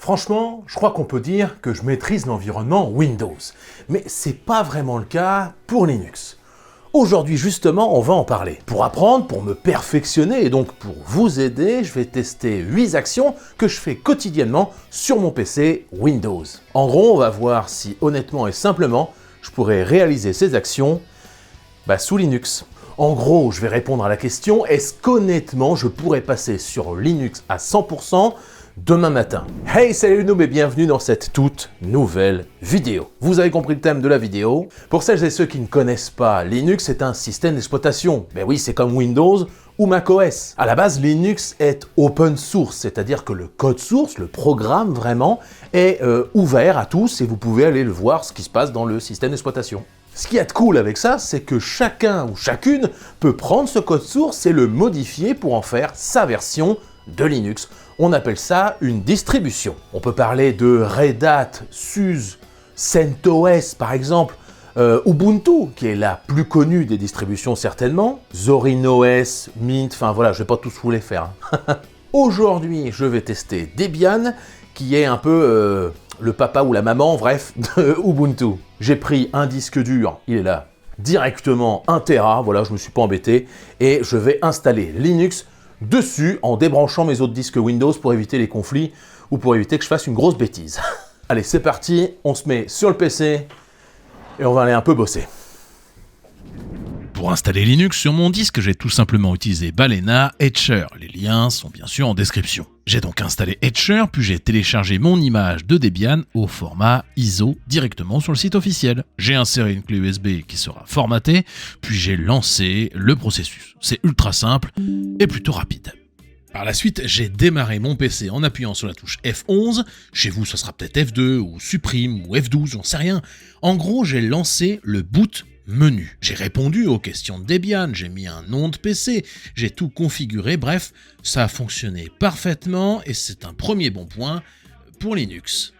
Franchement, je crois qu'on peut dire que je maîtrise l'environnement Windows. Mais c'est pas vraiment le cas pour Linux. Aujourd'hui justement, on va en parler. Pour apprendre, pour me perfectionner et donc pour vous aider, je vais tester 8 actions que je fais quotidiennement sur mon PC Windows. En gros, on va voir si honnêtement et simplement, je pourrais réaliser ces actions sous Linux. En gros, je vais répondre à la question, est-ce qu'honnêtement je pourrais passer sur Linux à 100% demain matin? Hey, salut noob et bienvenue dans cette toute nouvelle vidéo. Vous avez compris le thème de la vidéo. Pour celles et ceux qui ne connaissent pas, Linux est un système d'exploitation. Ben oui, c'est comme Windows ou macOS. À la base, Linux est open source, c'est-à-dire que le code source, le programme vraiment, est ouvert à tous et vous pouvez aller le voir ce qui se passe dans le système d'exploitation. Ce qui est cool avec ça, c'est que chacun ou chacune peut prendre ce code source et le modifier pour en faire sa version de Linux. On appelle ça une distribution. On peut parler de Red Hat, SUSE, CentOS par exemple, Ubuntu, qui est la plus connue des distributions certainement, Zorin OS, Mint, enfin voilà, je vais pas tous vous les faire. Aujourd'hui, je vais tester Debian, qui est un peu le papa ou la maman, bref, de Ubuntu. J'ai pris un disque dur, il est là, directement 1 Tera, voilà, je me suis pas embêté, et je vais installer Linux dessus en débranchant mes autres disques Windows pour éviter les conflits ou pour éviter que je fasse une grosse bêtise. Allez, c'est parti, on se met sur le PC et on va aller un peu bosser. Pour installer Linux sur mon disque, j'ai tout simplement utilisé Balena, Etcher. Les liens sont bien sûr en description. J'ai donc installé Etcher, puis j'ai téléchargé mon image de Debian au format ISO directement sur le site officiel. J'ai inséré une clé USB qui sera formatée, puis j'ai lancé le processus. C'est ultra simple et plutôt rapide. Par la suite, j'ai démarré mon PC en appuyant sur la touche F11. Chez vous, ce sera peut-être F2 ou Supprime ou F12, j'en sais rien. En gros, j'ai lancé le boot menu. J'ai répondu aux questions de Debian, j'ai mis un nom de PC, j'ai tout configuré, bref, ça a fonctionné parfaitement et c'est un premier bon point pour Linux.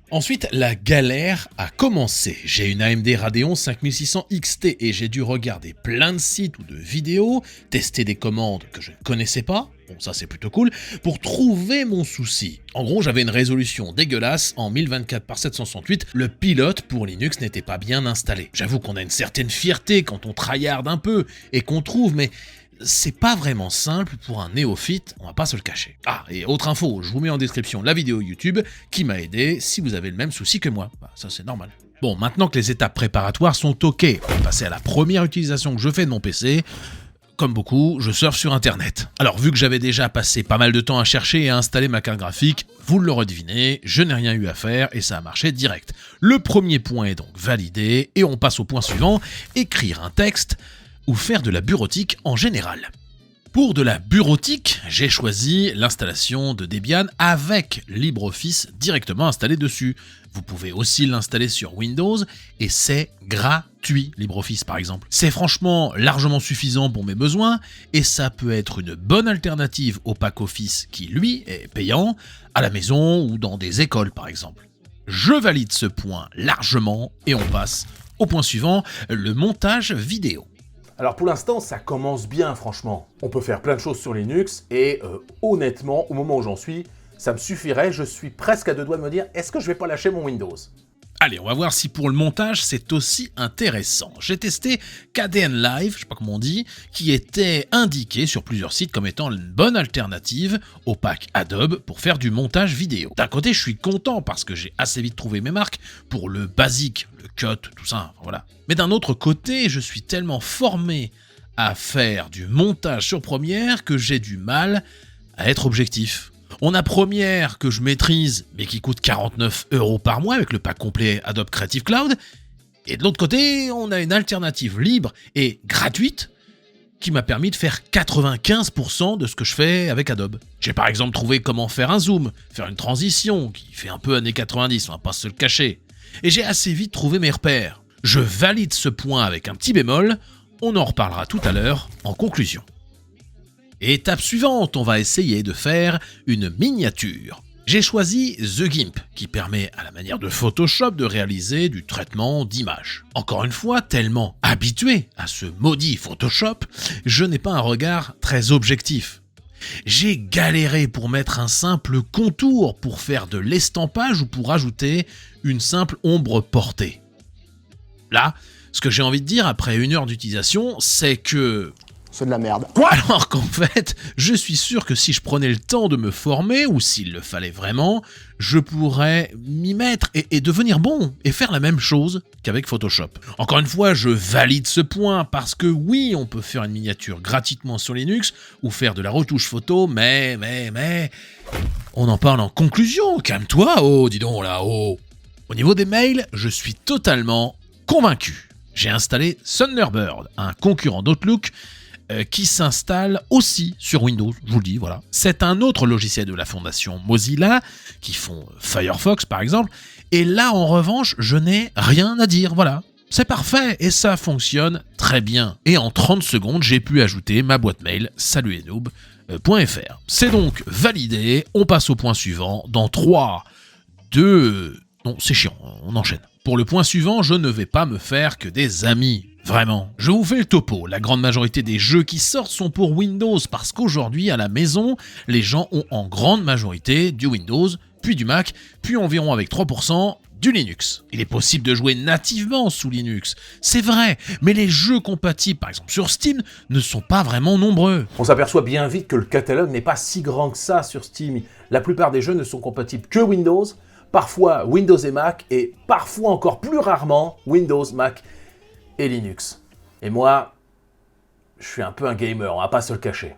Ensuite, la galère a commencé. J'ai une AMD Radeon 5600 XT et j'ai dû regarder plein de sites ou de vidéos, tester des commandes que je ne connaissais pas, bon ça c'est plutôt cool, pour trouver mon souci. En gros, j'avais une résolution dégueulasse en 1024 par 768, le pilote pour Linux n'était pas bien installé. J'avoue qu'on a une certaine fierté quand on tryhard un peu et qu'on trouve, mais c'est pas vraiment simple pour un néophyte, on va pas se le cacher. Ah, et autre info, je vous mets en description la vidéo YouTube qui m'a aidé si vous avez le même souci que moi. Ça c'est normal. Bon, maintenant que les étapes préparatoires sont ok, on va passer à la première utilisation que je fais de mon PC. Comme beaucoup, je surfe sur internet. Alors vu que j'avais déjà passé pas mal de temps à chercher et à installer ma carte graphique, vous l'aurez deviné, je n'ai rien eu à faire et ça a marché direct. Le premier point est donc validé et on passe au point suivant, écrire un texte ou faire de la bureautique en général. Pour de la bureautique, j'ai choisi l'installation de Debian avec LibreOffice directement installé dessus. Vous pouvez aussi l'installer sur Windows et c'est gratuit, LibreOffice par exemple. C'est franchement largement suffisant pour mes besoins et ça peut être une bonne alternative au pack Office qui lui est payant, à la maison ou dans des écoles par exemple. Je valide ce point largement et on passe au point suivant, le montage vidéo. Alors pour l'instant, ça commence bien franchement. On peut faire plein de choses sur Linux et honnêtement, au moment où j'en suis, ça me suffirait, je suis presque à deux doigts de me dire, est-ce que je vais pas lâcher mon Windows ? Allez, on va voir si pour le montage, c'est aussi intéressant. J'ai testé KDN Live, je sais pas comment on dit, qui était indiqué sur plusieurs sites comme étant une bonne alternative au pack Adobe pour faire du montage vidéo. D'un côté, je suis content parce que j'ai assez vite trouvé mes marques pour le basique, le cut, tout ça, voilà. Mais d'un autre côté, je suis tellement formé à faire du montage sur Premiere que j'ai du mal à être objectif. On a Premiere que je maîtrise, mais qui coûte 49 € par mois avec le pack complet Adobe Creative Cloud. Et de l'autre côté, on a une alternative libre et gratuite qui m'a permis de faire 95% de ce que je fais avec Adobe. J'ai par exemple trouvé comment faire un zoom, faire une transition qui fait un peu années 90, on va pas se le cacher. Et j'ai assez vite trouvé mes repères. Je valide ce point avec un petit bémol, on en reparlera tout à l'heure en conclusion. Étape suivante, on va essayer de faire une miniature. J'ai choisi The Gimp, qui permet à la manière de Photoshop de réaliser du traitement d'images. Encore une fois, tellement habitué à ce maudit Photoshop, je n'ai pas un regard très objectif. J'ai galéré pour mettre un simple contour, pour faire de l'estampage ou pour ajouter une simple ombre portée. Là, ce que j'ai envie de dire après 1 heure d'utilisation, c'est que... C'est de la merde. Quoi ? Alors qu'en fait, je suis sûr que si je prenais le temps de me former, ou s'il le fallait vraiment, je pourrais m'y mettre et devenir bon, et faire la même chose qu'avec Photoshop. Encore une fois, je valide ce point, parce que oui, on peut faire une miniature gratuitement sur Linux, ou faire de la retouche photo, mais... On en parle en conclusion, calme-toi, oh, dis donc là, oh. Au niveau des mails, je suis totalement convaincu. J'ai installé Thunderbird, un concurrent d'Outlook, qui s'installe aussi sur Windows, je vous le dis, voilà. C'est un autre logiciel de la fondation Mozilla, qui font Firefox par exemple, et là en revanche, je n'ai rien à dire, voilà. C'est parfait, et ça fonctionne très bien. Et en 30 secondes, j'ai pu ajouter ma boîte mail salutenoob.fr. C'est donc validé, on passe au point suivant, dans 3, 2... Non, c'est chiant, on enchaîne. Pour le point suivant, je ne vais pas me faire que des amis. Vraiment. Je vous fais le topo. La grande majorité des jeux qui sortent sont pour Windows parce qu'aujourd'hui, à la maison, les gens ont en grande majorité du Windows, puis du Mac, puis environ avec 3% du Linux. Il est possible de jouer nativement sous Linux, c'est vrai, mais les jeux compatibles, par exemple sur Steam, ne sont pas vraiment nombreux. On s'aperçoit bien vite que le catalogue n'est pas si grand que ça sur Steam. La plupart des jeux ne sont compatibles que Windows, parfois Windows et Mac, et parfois encore plus rarement Windows, Mac et Linux. Et moi, je suis un peu un gamer, on va pas se le cacher.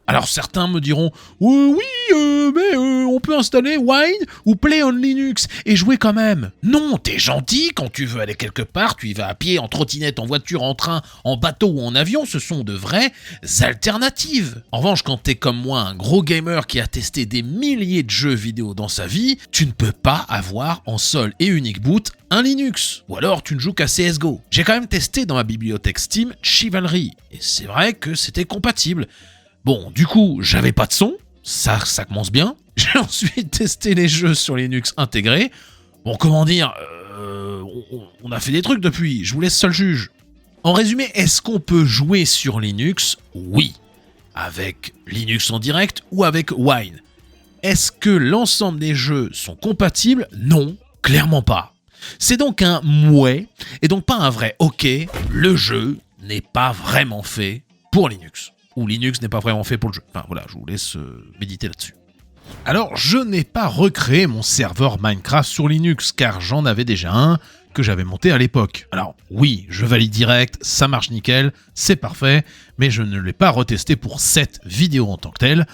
Alors certains me diront « Oui, mais on peut installer Wine ou Play on Linux et jouer quand même. » Non, t'es gentil, quand tu veux aller quelque part, tu y vas à pied, en trottinette, en voiture, en train, en bateau ou en avion, ce sont de vraies alternatives. En revanche, quand t'es comme moi un gros gamer qui a testé des milliers de jeux vidéo dans sa vie, tu ne peux pas avoir en seul et unique boot un Linux. Ou alors tu ne joues qu'à CSGO. J'ai quand même testé dans ma bibliothèque Steam Chivalry, et c'est vrai que c'était compatible. Bon, du coup, j'avais pas de son, ça commence bien. J'ai ensuite testé les jeux sur Linux intégrés. Bon, comment dire, on a fait des trucs depuis, je vous laisse seul juge. En résumé, est-ce qu'on peut jouer sur Linux ? Oui. Avec Linux en direct ou avec Wine. Est-ce que l'ensemble des jeux sont compatibles ? Non, clairement pas. C'est donc un mouais, et donc pas un vrai ok, le jeu n'est pas vraiment fait pour Linux. Ou Linux n'est pas vraiment fait pour le jeu. Enfin voilà, je vous laisse méditer là-dessus. Alors, je n'ai pas recréé mon serveur Minecraft sur Linux, car j'en avais déjà un que j'avais monté à l'époque. Alors oui, je valide direct, ça marche nickel, c'est parfait, mais je ne l'ai pas retesté pour cette vidéo en tant que telle.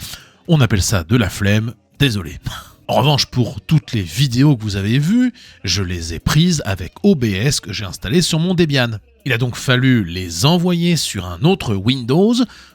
On appelle ça de la flemme, désolé. En revanche, pour toutes les vidéos que vous avez vues, je les ai prises avec OBS que j'ai installé sur mon Debian. Il a donc fallu les envoyer sur un autre Windows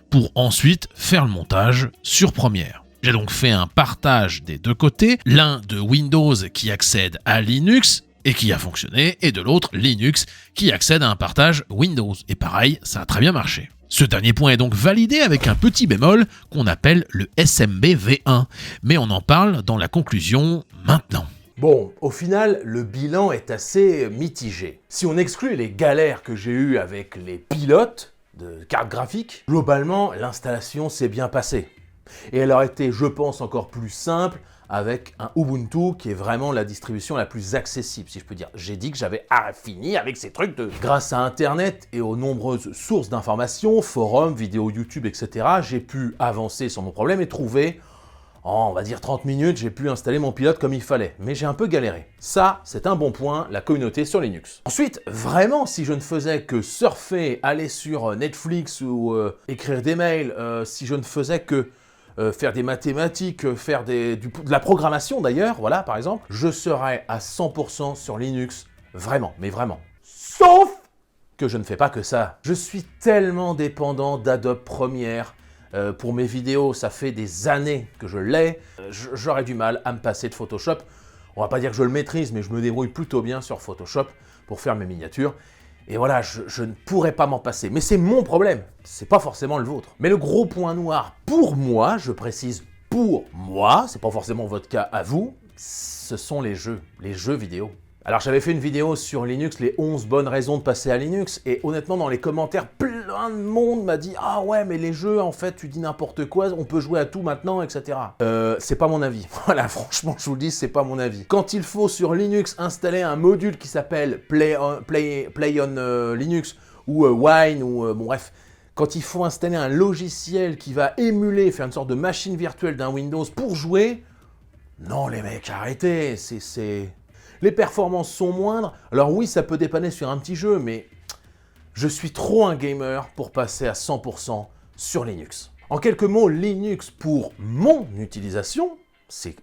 pour ensuite faire le montage sur Premiere. J'ai donc fait un partage des deux côtés, l'un de Windows qui accède à Linux et qui a fonctionné, et de l'autre Linux qui accède à un partage Windows. Et pareil, ça a très bien marché. Ce dernier point est donc validé avec un petit bémol qu'on appelle le SMB V1, mais on en parle dans la conclusion maintenant. Bon, au final, le bilan est assez mitigé. Si on exclut les galères que j'ai eues avec les pilotes de cartes graphiques, globalement, l'installation s'est bien passée. Et elle aurait été, je pense, encore plus simple avec un Ubuntu qui est vraiment la distribution la plus accessible, si je peux dire. J'ai dit que j'avais fini avec ces trucs de... Grâce à Internet et aux nombreuses sources d'informations, forums, vidéos YouTube, etc., j'ai pu avancer sur mon problème et trouver... En, on va dire 30 minutes, j'ai pu installer mon pilote comme il fallait, mais j'ai un peu galéré. Ça, c'est un bon point, la communauté sur Linux. Ensuite, vraiment, si je ne faisais que surfer, aller sur Netflix ou écrire des mails, si je ne faisais que faire des mathématiques, faire de la programmation d'ailleurs, voilà, par exemple, je serais à 100% sur Linux, vraiment, mais vraiment. Sauf que je ne fais pas que ça. Je suis tellement dépendant d'Adobe Premiere. Pour mes vidéos, ça fait des années que je l'ai. J'aurais du mal à me passer de Photoshop. On va pas dire que je le maîtrise, mais je me débrouille plutôt bien sur Photoshop pour faire mes miniatures. Et voilà, je ne pourrais pas m'en passer. Mais c'est mon problème, c'est pas forcément le vôtre. Mais le gros point noir pour moi, je précise pour moi, c'est pas forcément votre cas à vous, ce sont les jeux vidéo. Alors j'avais fait une vidéo sur Linux, les 11 bonnes raisons de passer à Linux, et honnêtement dans les commentaires, plein de monde m'a dit « Ah ouais, mais les jeux, en fait, tu dis n'importe quoi, on peut jouer à tout maintenant, etc. » C'est pas mon avis. Voilà, franchement, je vous le dis, c'est pas mon avis. Quand il faut sur Linux installer un module qui s'appelle Play on Linux, ou Wine, ou bon bref, quand il faut installer un logiciel qui va émuler, faire une sorte de machine virtuelle d'un Windows pour jouer, non les mecs, arrêtez, Les performances sont moindres, alors oui, ça peut dépanner sur un petit jeu, mais je suis trop un gamer pour passer à 100% sur Linux. En quelques mots, Linux pour mon utilisation, c'est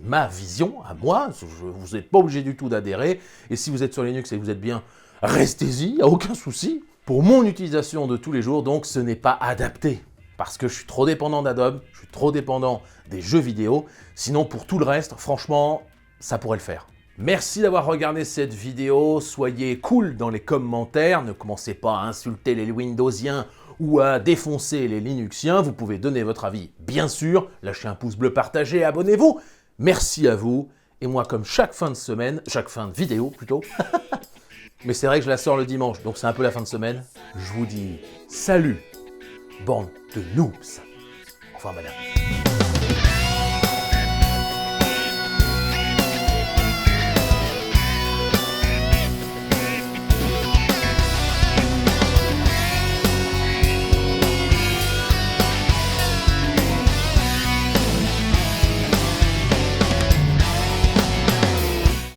ma vision à moi, vous n'êtes pas obligé du tout d'adhérer, et si vous êtes sur Linux et que vous êtes bien, restez-y, il n'y a aucun souci. Pour mon utilisation de tous les jours, donc, ce n'est pas adapté. Parce que je suis trop dépendant d'Adobe, je suis trop dépendant des jeux vidéo, sinon pour tout le reste, franchement, ça pourrait le faire. Merci d'avoir regardé cette vidéo, soyez cool dans les commentaires, ne commencez pas à insulter les Windowsiens ou à défoncer les Linuxiens, vous pouvez donner votre avis, bien sûr, lâchez un pouce bleu, partagez, abonnez-vous, merci à vous, et moi comme chaque fin de vidéo plutôt, mais c'est vrai que je la sors le dimanche, donc c'est un peu la fin de semaine, je vous dis salut, bande de noobs, au revoir madame.